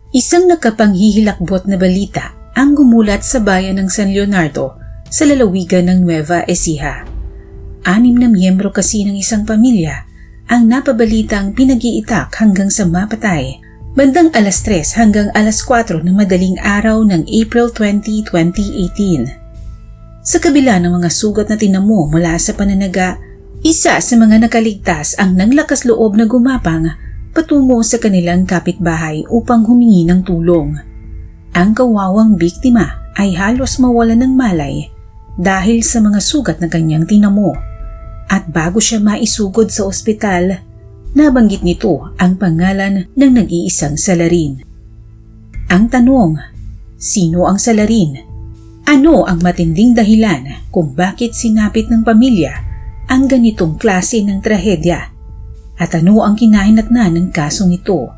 Isang nakapanghihilakbot na balita ang gumulat sa bayan ng San Leonardo sa lalawigan ng Nueva Ecija. 6 na miyembro kasi ng isang pamilya ang napabalitang pinag-iitak hanggang sa mapatay bandang alas 3 hanggang alas 4 ng madaling araw ng April 20, 2018. Sa kabila ng mga sugat na tinamo mula sa pananaga, isa sa mga nakaligtas ang nanglakas loob na gumapang patungo sa kanilang kapitbahay upang humingi ng tulong. Ang kawawang biktima ay halos mawala ng malay dahil sa mga sugat na kanyang tinamo. At bago siya maisugod sa ospital, nabanggit nito ang pangalan ng nag-iisang salarin. Ang tanong, sino ang salarin? Ano ang matinding dahilan kung bakit sinapit ng pamilya ang ganitong klase ng trahedya? At ano ang kinahinatnan ng kasong ito?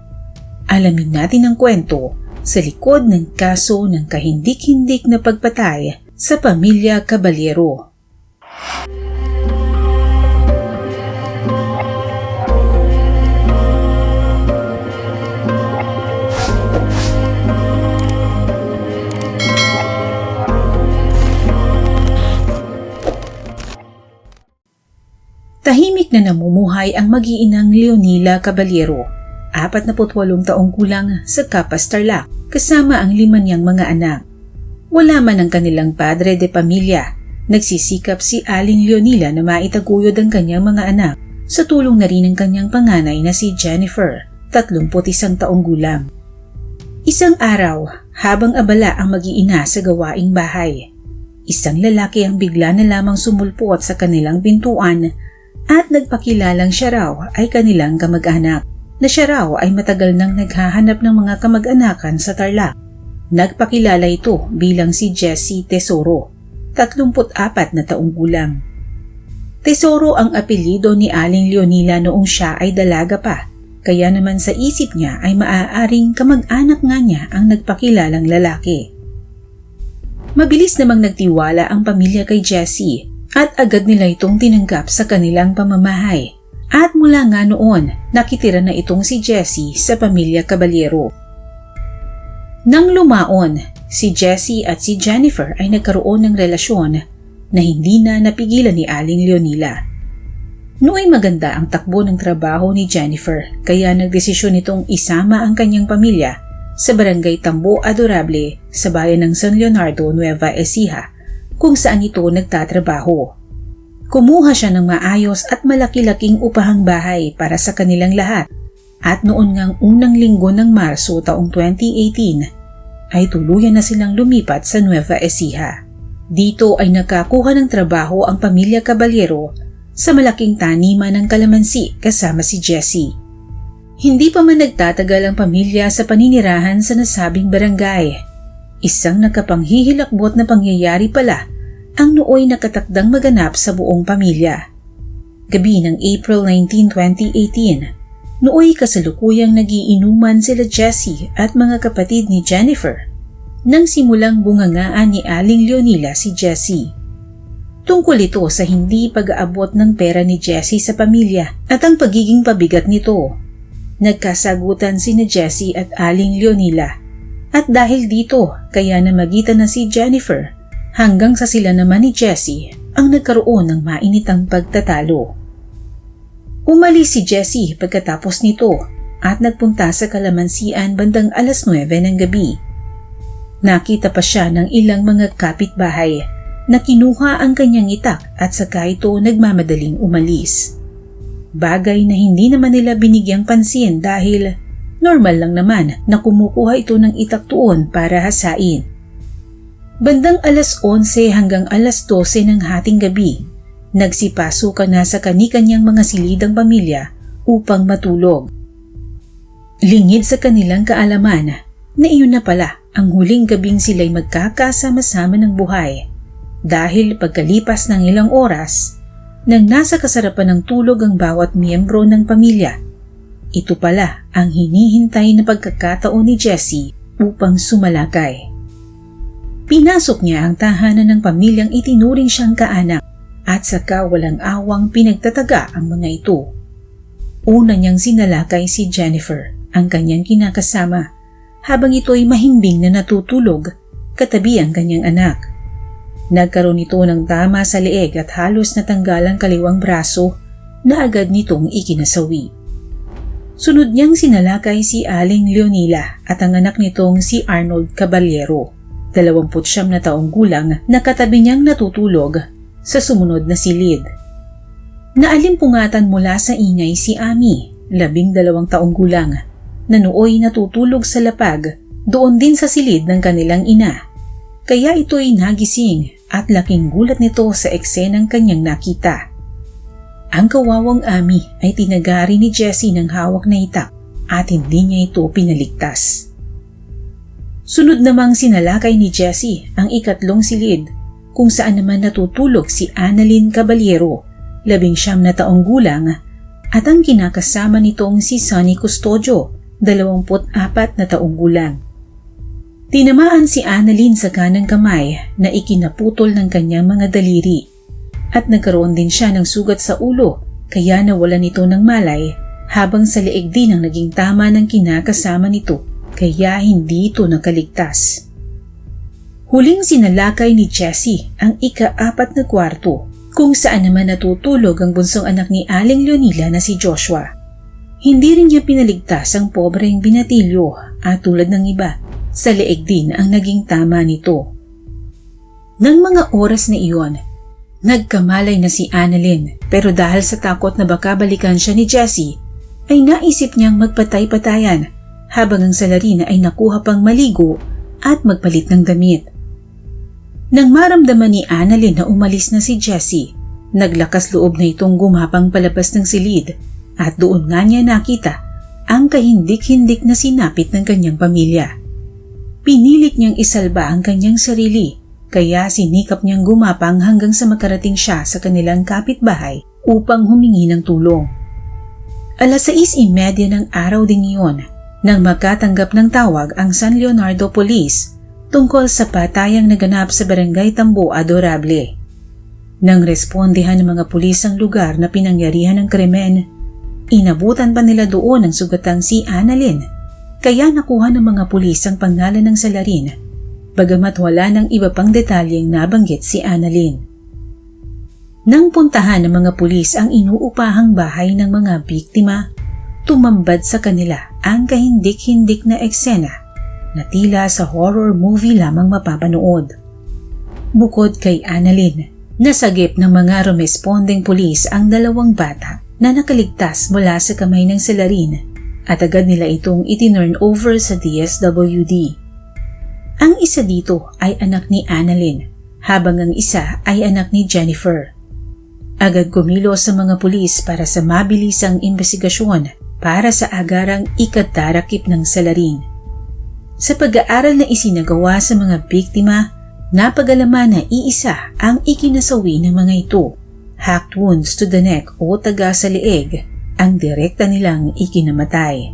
Alamin natin ang kwento sa likod ng kaso ng kahindik-hindik na pagpatay sa pamilya Caballero. Tahimik na namumuhay ang mag-iinang Leonila Caballero, 48 taong gulang sa Capas Tarlac, kasama ang 5 niyang mga anak. Wala man ang kanilang padre de pamilya, nagsisikap si Aling Leonila na maitaguyod ang kanyang mga anak sa tulong na rin ng kanyang panganay na si Jennifer, 31 taong gulang. Isang araw, habang abala ang mag-iina sa gawaing bahay, isang lalaki ang bigla na lamang sumulpot sa kanilang pintuan at nagpakilalang siya raw ay kanilang kamag-anak, na siya raw ay matagal nang naghahanap ng mga kamag-anakan sa Tarlac. Nagpakilala ito bilang si Jessie Tesoro, 34 na taong gulang. Tesoro ang apelyido ni Aling Leonila noong siya ay dalaga pa, kaya naman sa isip niya ay maaaring kamag-anak nga niya ang nagpakilalang lalaki. Mabilis namang nagtiwala ang pamilya kay Jessie at agad nila itong tinanggap sa kanilang pamamahay. At mula nga noon, nakitira na itong si Jessie sa pamilya Caballero. Nang lumaon, si Jessie at si Jennifer ay nagkaroon ng relasyon na hindi na napigilan ni Aling Leonila. Nooy maganda ang takbo ng trabaho ni Jennifer, kaya nagdesisyon itong isama ang kanyang pamilya sa barangay Tambo Adorable sa bayan ng San Leonardo, Nueva Ecija, kung saan ito nagtatrabaho. Kumuha siya ng maayos at malaki-laking upahang bahay para sa kanilang lahat at noon ngang unang linggo ng Marso taong 2018 ay tuluyan na silang lumipat sa Nueva Ecija. Dito ay nakakuha ng trabaho ang pamilya Caballero sa malaking taniman ng kalamansi kasama si Jessie. Hindi pa man nagtatagal ang pamilya sa paninirahan sa nasabing barangay. Isang nakapanghihilakbot na pangyayari pala ang nooy nakatakdang maganap sa buong pamilya. Gabi ng April 19, 2018, nooy kasalukuyang nagiinuman sila Jessie at mga kapatid ni Jennifer nang simulang bungangaan ni Aling Leonila si Jessie. Tungkol ito sa hindi pag-aabot ng pera ni Jessie sa pamilya at ang pagiging pabigat nito. Nagkasagutan sina Jessie at Aling Leonila. At dahil dito, kaya namagitan na si Jennifer hanggang sa sila naman ni Jessie ang nagkaroon ng mainitang pagtatalo. Umalis si Jessie pagkatapos nito at nagpunta sa kalamansian bandang alas 9 ng gabi. Nakita pa siya ng ilang mga kapitbahay na kinuha ang kanyang itak at saka ito nagmamadaling umalis. Bagay na hindi naman nila binigyang pansin dahil normal lang naman na kumukuha ito ng itak tuon para hasain. Bandang alas 11 hanggang alas 12 ng hating gabi, nagsipasukan na sa kani-kanyang mga silidang pamilya upang matulog. Lingid sa kanilang kaalaman na iyon na pala ang huling gabing sila'y magkakasama-sama ng buhay dahil pagkalipas ng ilang oras, nang nasa kasarapan ng tulog ang bawat miyembro ng pamilya, ito pala ang hinihintay na pagkakataon ni Jessie upang sumalakay. Pinasok niya ang tahanan ng pamilyang itinuring siyang kaanak at saka walang awang pinagtataga ang mga ito. Una niyang sinalakay si Jennifer, ang kanyang kinakasama, habang ito'y mahimbing na natutulog katabi ang kanyang anak. Nagkaroon ito ng tama sa leeg at halos natanggal ang kaliwang braso na agad nitong ikinasawi. Sunod niyang sinalakay si Aling Leonila at ang anak nitong si Arnold Caballero, 29 na taong gulang, na katabi niyang natutulog sa sumunod na silid. Naalimpungatan mula sa ingay si Ami, 12 taong gulang, na nooy natutulog sa lapag doon din sa silid ng kanilang ina. Kaya ito'y nagising at laking gulat nito sa eksenang kanyang nakita. Ang kawawang Ami ay tinagari ni Jessie ng hawak na itak at hindi niya ito pinaligtas. Sunod namang sinalakay ni Jessie ang ikatlong silid kung saan naman natutulog si Annalyn Caballero, 19 na taong gulang, at ang kinakasama nitong si Sonny Custodio, 24 na taong gulang. Tinamaan si Annalyn sa kanang kamay na ikinaputol ng kanyang mga daliri at nagkaroon din siya ng sugat sa ulo kaya nawalan ito ng malay, habang sa leeg din ang naging tama ng kinakasama nito kaya hindi ito nakaligtas. Huling sinalakay ni Jessie ang ika-4 na kwarto kung saan naman natutulog ang bunsong anak ni Aling Leonila na si Joshua. Hindi rin niya pinaligtas ang pobreng binatilyo at tulad ng iba, sa leeg din ang naging tama nito. Nang mga oras na iyon, nagkamalay na si Annalyn, pero dahil sa takot na baka balikan siya ni Jessie, ay naisip niyang magpatay-patayan habang ang salarin ay nakuha pang maligo at magpalit ng damit. Nang maramdaman ni Annalyn na umalis na si Jessie, naglakas loob na itong gumapang palabas ng silid at doon nga niya nakita ang kahindik-hindik na sinapit ng kanyang pamilya. Pinilit niyang isalba ang kanyang sarili, kaya sinikap niyang gumapang hanggang sa makarating siya sa kanilang kapitbahay upang humingi ng tulong. 6:30 ng araw din iyon nang makatanggap ng tawag ang San Leonardo Police tungkol sa patayang naganap sa Barangay Tambo Adorable. Nang respondihan ng mga pulis ang lugar na pinangyarihan ng krimen, inabutan pa nila doon ang sugatang si Annalyn, kaya nakuha ng mga pulis ang pangalan ng salarin, bagamat wala ng iba pang detalyeng nabanggit si Annalyn. Nang puntahan ng mga pulis ang inuupahang bahay ng mga biktima, tumambad sa kanila ang kahindik-hindik na eksena na tila sa horror movie lamang mapapanood. Bukod kay Annalyn, nasagip ng mga rumesponding pulis ang 2 bata na nakaligtas mula sa kamay ng salarin at agad nila itong itinurn over sa DSWD. Ang isa dito ay anak ni Annalyn, habang ang isa ay anak ni Jennifer. Agad kumilos sa mga pulis para sa mabilisang investigasyon para sa agarang ikatarakip ng salarin. Sa pag-aaral na isinagawa sa mga biktima, napagalaman na iisa ang ikinasawi ng mga ito. Hacked wounds to the neck o taga sa leeg ang direkta nilang ikinamatay.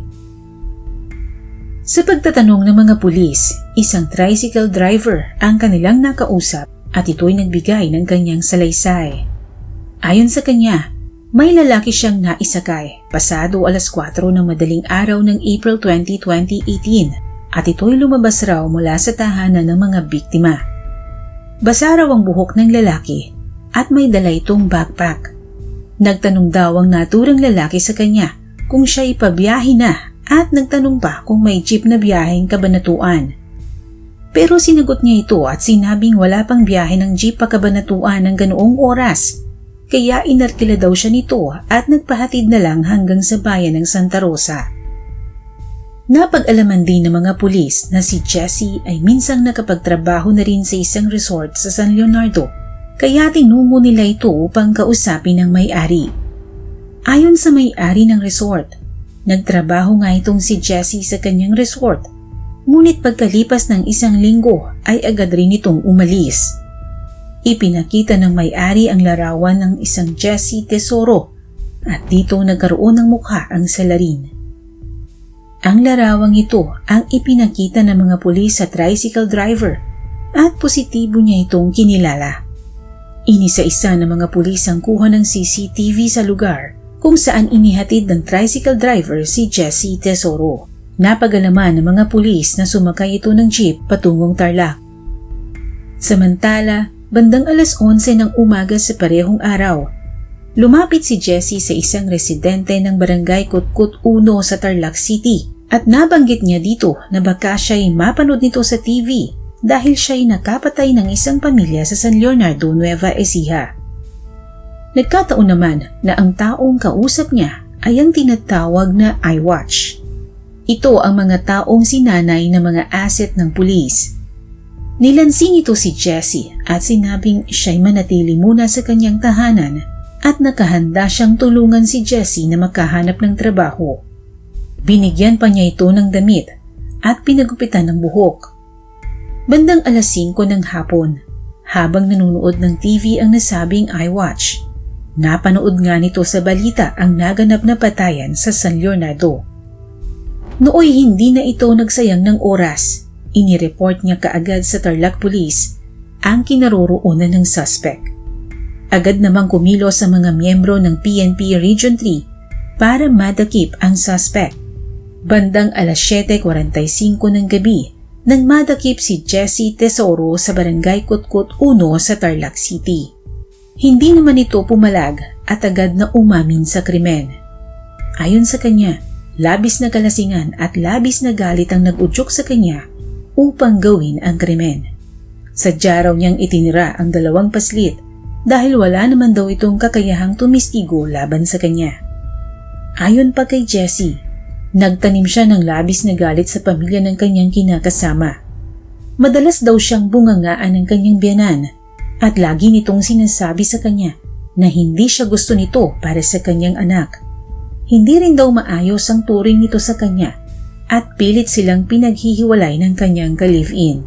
Sa pagtatanong ng mga pulis, isang tricycle driver ang kanilang nakausap at ito'y nagbigay ng kanyang salaysay. Ayon sa kanya, may lalaki siyang naisakay pasado 4:00 ng madaling araw ng April 20, 2018 at ito'y lumabas raw mula sa tahanan ng mga biktima. Basa raw ang buhok ng lalaki at may dala itong backpack. Nagtanong daw ang naturang lalaki sa kanya kung siya ipabiyahe na at nagtanong pa kung may jeep na biyaheng Kabanatuan. Pero sinagot niya ito at sinabing wala pang biyahe ng jeep pa Kabanatuan ng ganoong oras, kaya inarkila daw siya nito at nagpahatid na lang hanggang sa bayan ng Santa Rosa. Napag-alaman din ng mga pulis na si Jessie ay minsang nakapagtrabaho na rin sa isang resort sa San Leonardo, kaya tinungo nila ito upang kausapin ng may-ari. Ayon sa may-ari ng resort, nagtrabaho nga itong si Jessie sa kanyang resort, ngunit pagkalipas ng 1 linggo ay agad rin itong umalis. Ipinakita ng may-ari ang larawan ng isang Jessie Tesoro at dito nagkaroon ng mukha ang salarin. Ang larawang ito ang ipinakita ng mga pulis sa tricycle driver at positibo niya itong kinilala. Inisa-isa ng mga pulis ang kuha ng CCTV sa lugar kung saan inihatid ng tricycle driver si Jessie Tesoro. Napagalaman ng mga pulis na sumakay ito ng jeep patungong Tarlac. Samantala, bandang 11:11 ng umaga sa parehong araw, lumapit si Jessie sa isang residente ng Barangay Kutkut 1 sa Tarlac City at nabanggit niya dito na baka siya'y mapanood nito sa TV dahil siya'y nakapatay ng isang pamilya sa San Leonardo, Nueva Ecija. Nagkataon naman na ang taong kausap niya ay ang tinatawag na iWatch. Ito ang mga taong sinanay na mga asset ng pulis. Nilansing ito si Jessie at sinabing siya'y manatili muna sa kanyang tahanan at nakahanda siyang tulungan si Jessie na makahanap ng trabaho. Binigyan pa niya ito ng damit at pinagupitan ng buhok. Bandang 5:00 ng hapon, habang nanonood ng TV ang nasabing iWatch, napanood nga nito sa balita ang naganap na patayan sa San Leonardo. Nooy hindi na ito nagsayang ng oras. Inireport niya kaagad sa Tarlac Police ang kinaroroonan ng suspect. Agad namang kumilos sa mga miyembro ng PNP Region 3 para madakip ang suspect. Bandang 7:45 ng gabi nang madakip si Jessie Tesoro sa Barangay Kutkut 1 sa Tarlac City. Hindi naman ito pumalag at agad na umamin sa krimen. Ayon sa kanya, labis na kalasingan at labis na galit ang nag-udyok sa kanya upang gawin ang krimen. Sadya raw niyang itinira ang 2 paslit dahil wala naman daw itong kakayahang tumistigo laban sa kanya. Ayon pa kay Jessie, nagtanim siya ng labis na galit sa pamilya ng kanyang kinakasama. Madalas daw siyang bungangaan ng kanyang biyenan at lagi nitong sinasabi sa kanya na hindi siya gusto nito para sa kanyang anak. Hindi rin daw maayos ang turing nito sa kanya at pilit silang pinaghihiwalay ng kanyang ka-live-in.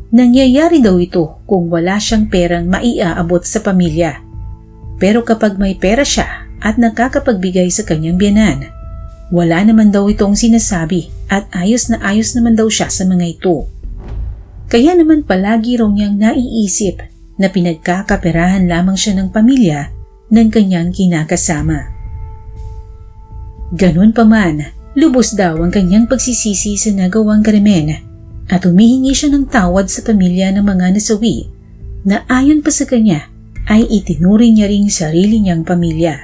Nangyayari daw ito kung wala siyang perang maiaabot sa pamilya. Pero kapag may pera siya at nakakapagbigay sa kanyang biyenan, wala naman daw itong sinasabi at ayos naman daw siya sa mga ito. Kaya naman palagi raw niyang naiisip na pinagkakaperahan lamang siya ng pamilya ng kanyang kinakasama. Ganun pa man, lubos daw ang kanyang pagsisisi sa nagawang krimen at humihingi siya ng tawad sa pamilya ng mga nasawi na ayon pa sa kanya ay itinuring niya ring sarili niyang pamilya.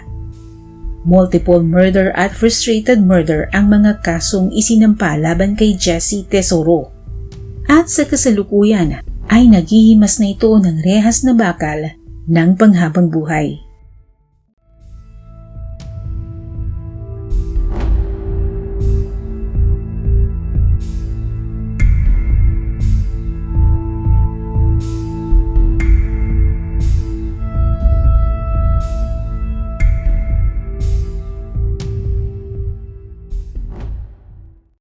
Multiple murder at frustrated murder ang mga kasong isinampa laban kay Jessie Tesoro. At sa kasalukuyan ay naghihimas na ito ng rehas na bakal ng panghabang buhay.